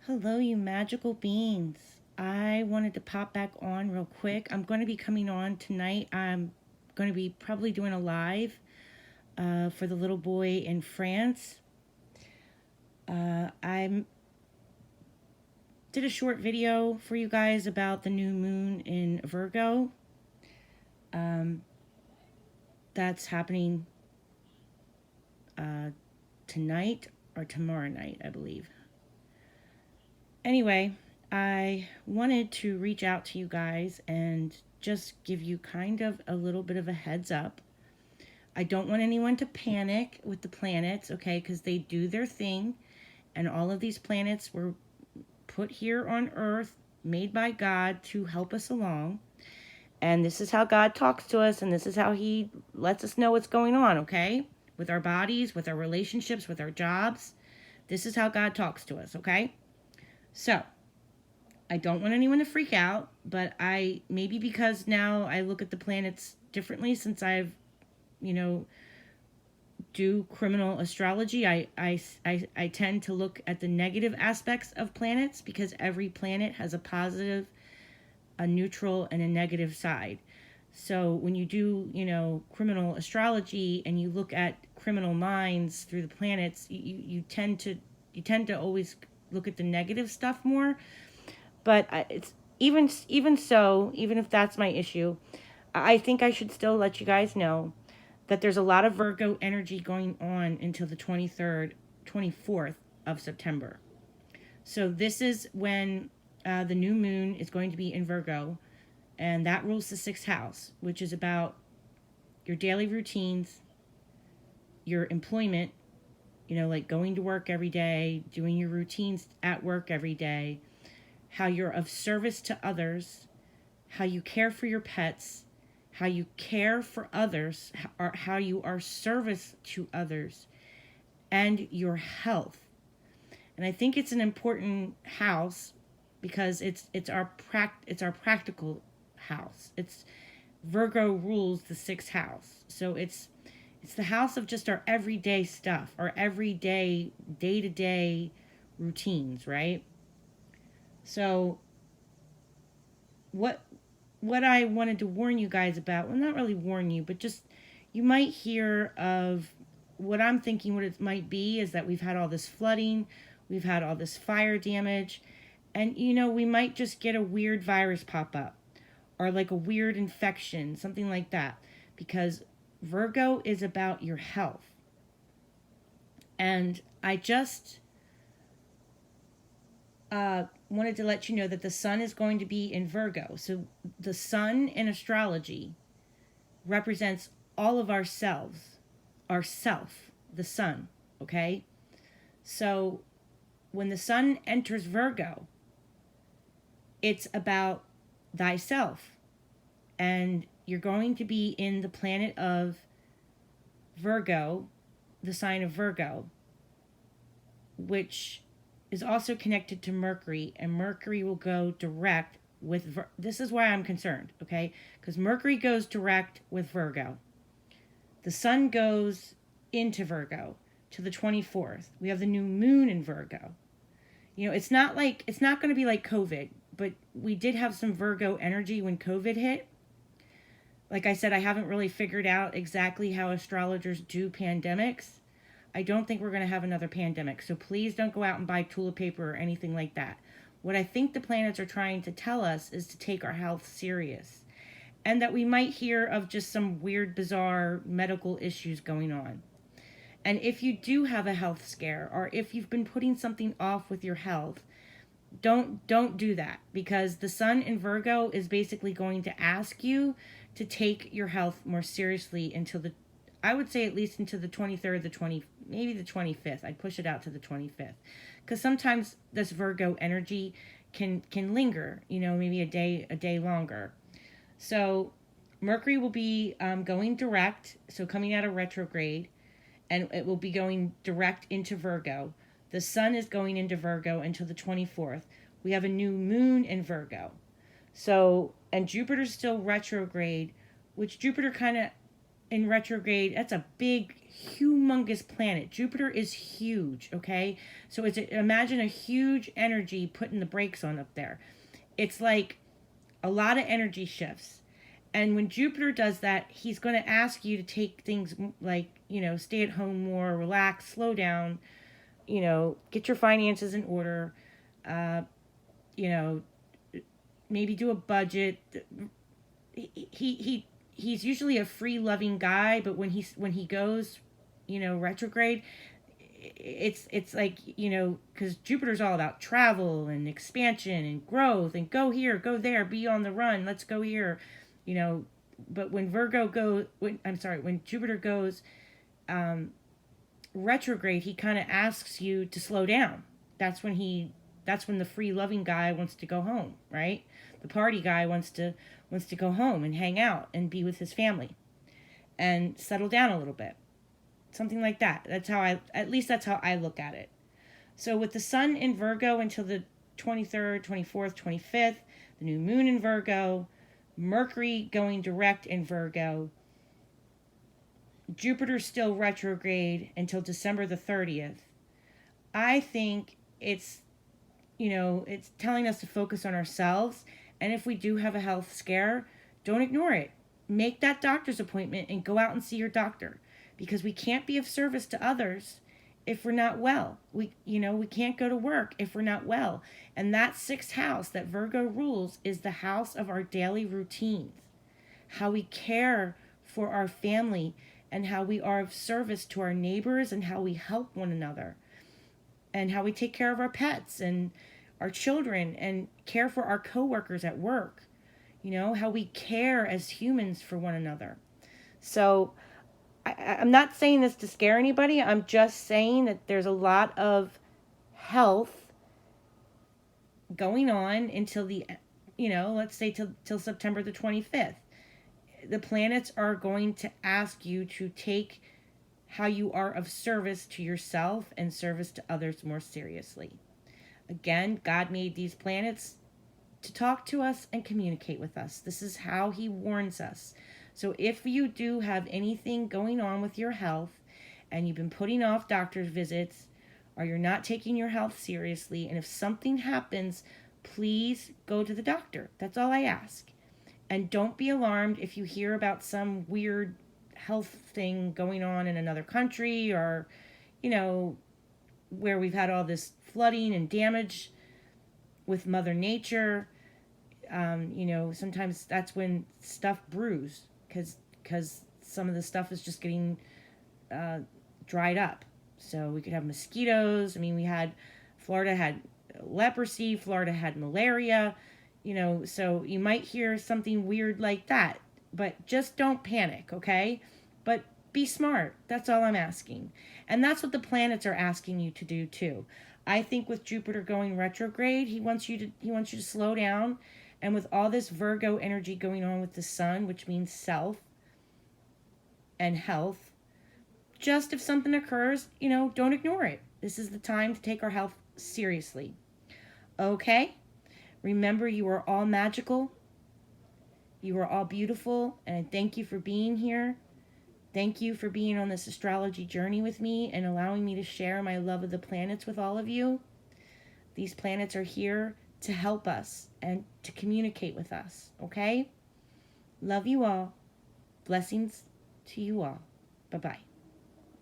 Hello, you magical beings. I wanted to pop back on real quick. I'm going to be coming on tonight. I'm going to be probably doing a live for the little boy in France. I did a short video for you guys about the new moon in Virgo. Um, that's happening tonight or tomorrow night, I believe. Anyway, I wanted to reach out to you guys and just give you kind of a little bit of a heads up. I don't want anyone to panic with the planets, okay, because they do their thing, and all of these planets were put here on Earth, made by God to help us along. And this is how God talks to us, and this is how He lets us know what's going on, okay? With our bodies, with our relationships, with our jobs. This is how God talks to us, okay? So, I don't want anyone to freak out, but maybe because now I look at the planets differently since I've, you know, do criminal astrology, I tend to look at the negative aspects of planets because every planet has a positive, a neutral, and a negative side. So when you do, criminal astrology and you look at criminal minds through the planets, you tend to always look at the negative stuff more. But it's even so, even if that's my issue, I think I should still let you guys know that there's a lot of Virgo energy going on until the 23rd, 24th of September. So this is when the new moon is going to be in Virgo, and that rules the sixth house, which is about your daily routines, your employment, like going to work every day, doing your routines at work every day, how you're of service to others, how you care for your pets, how you care for others, or how you are service to others, and your health. And I think it's an important house because it's our practical house. It's Virgo rules the sixth house. So it's the house of just our everyday stuff, our everyday day-to-day routines, right? So what I wanted to warn you guys about, well, not really warn you, but just you might hear of what I'm thinking what it might be is that we've had all this flooding, we've had all this fire damage, and we might just get a weird virus pop up or like a weird infection, something like that, because Virgo is about your health. And I just wanted to let you know that the sun is going to be in Virgo. So the sun in astrology represents all of ourselves, ourself, the sun, okay? So when the sun enters Virgo, it's about thyself. And you're going to be in the planet of Virgo, the sign of Virgo, which is also connected to Mercury, and Mercury will go direct with this is why I'm concerned, okay? Because Mercury goes direct with Virgo. The sun goes into Virgo to the 24th. We have the new moon in Virgo. It's not going to be like COVID, but we did have some Virgo energy when COVID hit. Like I said, I haven't really figured out exactly how astrologers do pandemics. I don't think we're going to have another pandemic. So please don't go out and buy toilet paper or anything like that. What I think the planets are trying to tell us is to take our health serious. And that we might hear of just some weird, bizarre medical issues going on. And if you do have a health scare, or if you've been putting something off with your health, don't do that. Because the sun in Virgo is basically going to ask you to take your health more seriously until I would say at least into the 23rd, maybe the 25th. I'd push it out to the 25th. Because sometimes this Virgo energy can linger, maybe a day longer. So Mercury will be going direct, so coming out of retrograde, and it will be going direct into Virgo. The sun is going into Virgo until the 24th. We have a new moon in Virgo. So, and Jupiter's still retrograde, which Jupiter kind of in retrograde, that's a big, humongous planet. Jupiter is huge, okay? So imagine a huge energy putting the brakes on up there. It's like a lot of energy shifts. And when Jupiter does that, he's going to ask you to take things like, stay at home more, relax, slow down, get your finances in order, uh, you know, maybe do a budget. He's usually a free loving guy, but when he goes, retrograde, it's like, because Jupiter's all about travel and expansion and growth and go here, go there, be on the run, let's go here, but when when Jupiter goes retrograde, he kind of asks you to slow down. That's when the free loving guy wants to go home, right? The party guy wants to go home and hang out and be with his family and settle down a little bit. Something like that. That's how I look at it. So with the sun in Virgo until the 23rd, 24th, 25th, the new moon in Virgo, Mercury going direct in Virgo, Jupiter's still retrograde until December the 30th. I think it's telling us to focus on ourselves. And if we do have a health scare, don't ignore it. Make that doctor's appointment and go out and see your doctor, because we can't be of service to others if we're not well. We can't go to work if we're not well. And that sixth house that Virgo rules is the house of our daily routines, how we care for our family and how we are of service to our neighbors and how we help one another and how we take care of our pets and our children and care for our coworkers at work, how we care as humans for one another. So I'm not saying this to scare anybody. I'm just saying that there's a lot of health going on until let's say till September the 25th. The planets are going to ask you to take how you are of service to yourself and service to others more seriously. Again, God made these planets to talk to us and communicate with us. This is how he warns us. So if you do have anything going on with your health and you've been putting off doctor's visits or you're not taking your health seriously, and if something happens, please go to the doctor. That's all I ask. And don't be alarmed if you hear about some weird health thing going on in another country or, where we've had all this flooding and damage with Mother Nature. Sometimes that's when stuff brews because some of the stuff is just getting dried up. So we could have mosquitoes. Florida had leprosy, Florida had malaria, so you might hear something weird like that, but just don't panic, okay? But be smart. That's all I'm asking. And that's what the planets are asking you to do too. I think with Jupiter going retrograde, he wants you to slow down. And with all this Virgo energy going on with the sun, which means self and health, just if something occurs, don't ignore it. This is the time to take our health seriously. Okay? Remember, you are all magical. You are all beautiful. And I thank you for being here. Thank you for being on this astrology journey with me and allowing me to share my love of the planets with all of you. These planets are here to help us and to communicate with us, okay? Love you all. Blessings to you all. Bye-bye.